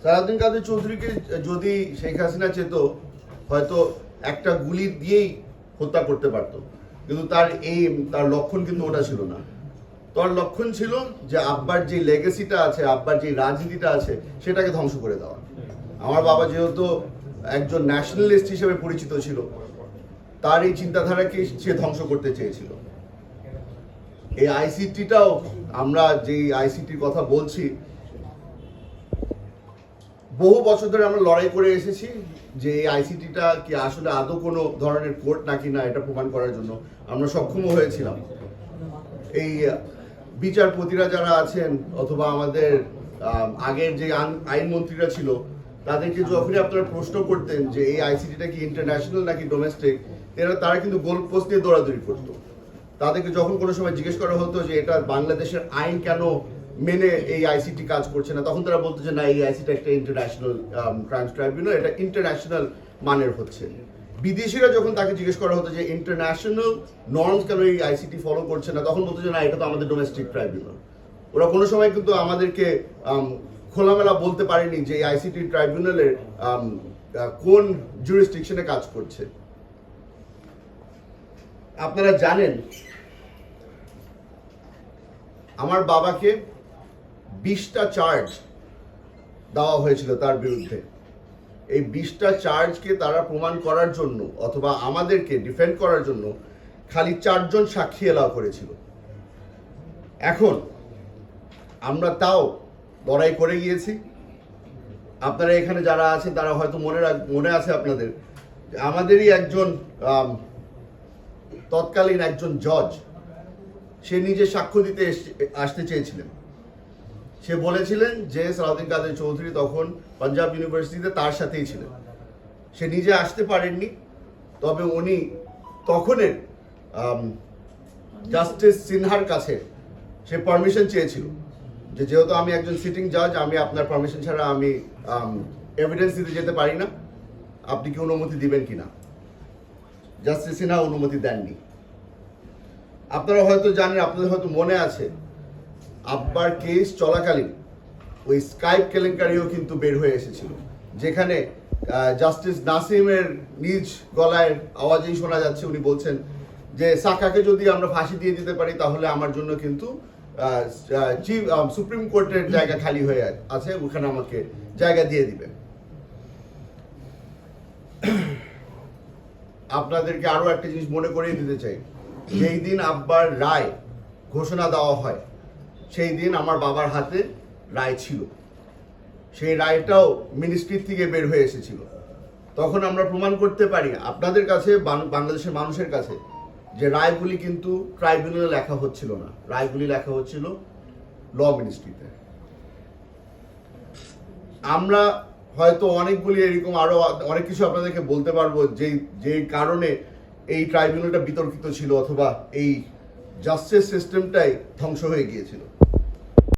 সালাউদ্দিন কাদের চৌধুরীকে যদি শেখ হাসিনা চেত হয়তো একটা গুলি দিয়েই হত্যা করতে পারত, কিন্তু তার লক্ষণ কিন্তু ওটা ছিল না। তার লক্ষণ ছিল যে আব্বার যে লেগেসিটা আছে, আব্বার যে রাজনীতিটা আছে, সেটাকে ধ্বংস করে দেওয়া। আমার বাবা যেহেতু একজন ন্যাশনালিস্ট হিসেবে পরিচিত ছিল, তার এই চিন্তাধারাকে সে ধ্বংস করতে চেয়েছিল। এই আইসিটিটাও, আমরা যে আইসিটির কথা বলছি, বহু বছর ধরে আমরা লড়াই করে এসেছি যে এই আইসিটিটা কি আসলে আদৌ কোনো ধরনের কোর্ট নাকি না, এটা প্রমাণ করার জন্য আমরা সক্ষম হয়েছিলাম। এই বিচারপতিরা যারা আছেন অথবা আমাদের আগের যে আইনমন্ত্রীরা ছিল, তাদেরকে যখনই আপনারা প্রশ্ন করতেন যে এই আইসিটিটা কি ইন্টারন্যাশনাল নাকি ডোমেস্টিক, তারা কিন্তু গোল পোস্ট নিয়ে দৌড়াদৌড়ি করতো। তাদেরকে যখন কোনো সময় জিজ্ঞেস করা হতো যে এটা বাংলাদেশের আইন কেন মেনে এই আইসিটি কাজ করছে না, তখন তারা বলতো যে না, এই আইসিটি একটা ইন্টারন্যাশনাল ক্রাইমস ট্রাইব্যুনাল, এটা ইন্টারন্যাশনাল মানের হচ্ছে। বিদেশিরা যখন তাকে জিজ্ঞেস করা হতো যে ইন্টারন্যাশনাল নর্মস কেন এই আইসিটি ফলো করছে না, তখন বলতো যে না, এটা তো আমাদের ডোমেস্টিক ট্রাইব্যুনাল। ওরা কোনো সময় কিন্তু আমাদেরকে খোলামেলা বলতে পারেনি যে এই আইসিটি ট্রাইব্যুনালের কোন জুরিসডিকশনে কাজ করছে। আপনারা জানেন আমার বাবাকে 20টা চার্জ দেওয়া হয়েছিল তার বিরুদ্ধে। এই 20টা চার্জকে তারা প্রমাণ করার জন্য অথবা আমাদেরকে ডিফেন্ড করার জন্য খালি 4 জন সাক্ষী এলাও করেছিল। এখন আমরা তাও লড়াই করে গিয়েছি। আপনারা এখানে যারা আছেন তারা হয়তো মনে আছে আপনাদের, আমাদেরই একজন তৎকালীন একজন জজ, সে নিজে সাক্ষ্য দিতে আসতে চেয়েছিলেন। সে বলেছিলেন যে সালাউদ্দিন কাদের চৌধুরী তখন পাঞ্জাব ইউনিভার্সিটিতে তার সাথেই ছিলেন। সে নিজে আসতে পারেননি, তবে উনি তখনের জাস্টিস সিনহার কাছে সে পারমিশন চেয়েছিল যে যেহেতু আমি একজন সিটিং জাজ, আমি আপনার পারমিশন ছাড়া আমি এভিডেন্স দিতে যেতে পারি না, আপনি কি অনুমতি দিবেন কিনা। জাস্টিস সিনহা অনুমতি দেননি। আপনারা হয়তো জানেন, আপনাদের হয়তো মনে আছে, আব্বার কেস চলাকালীন ওই স্কাইপ কেলেঙ্কারিও কিন্তু বের হয়ে এসেছিল, যেখানে জাস্টিস নাসিমের নিজ গলায় আওয়াজেই শোনা যাচ্ছে, উনি বলছেন যে সাকাকে যদি আমরা ফাঁসি দিয়ে দিতে পারি তাহলে আমার জন্য কিন্তু সুপ্রিম কোর্টের জায়গা খালি হয়ে আছে, ওখানে আমাকে জায়গা দিয়ে দিবে। আপনাদেরকে আরো একটা জিনিস মনে করিয়ে দিতে চাই, যেই দিন আব্বার রায় ঘোষণা দেওয়া হয় সেই দিন আমার বাবার হাতে রায় ছিল। সেই রায়টাও মিনিস্ট্রি থেকে বের হয়ে এসেছিল। তখন আমরা প্রমাণ করতে পারি আপনাদের কাছে, বাংলাদেশের মানুষের কাছে, যে রায়গুলি কিন্তু ট্রাইব্যুনালে লেখা হচ্ছিল না, রায়গুলি লেখা হচ্ছিল ল মিনিস্ট্রিতে। আমরা হয়তো অনেকগুলি এরকম আরো অনেক কিছু আপনাদেরকে বলতে পারবো যে কারণে এই ট্রাইব্যুনালটা বিতর্কিত ছিল অথবা এই জাস্টিস সিস্টেমটাই ধ্বংস হয়ে গিয়েছিল।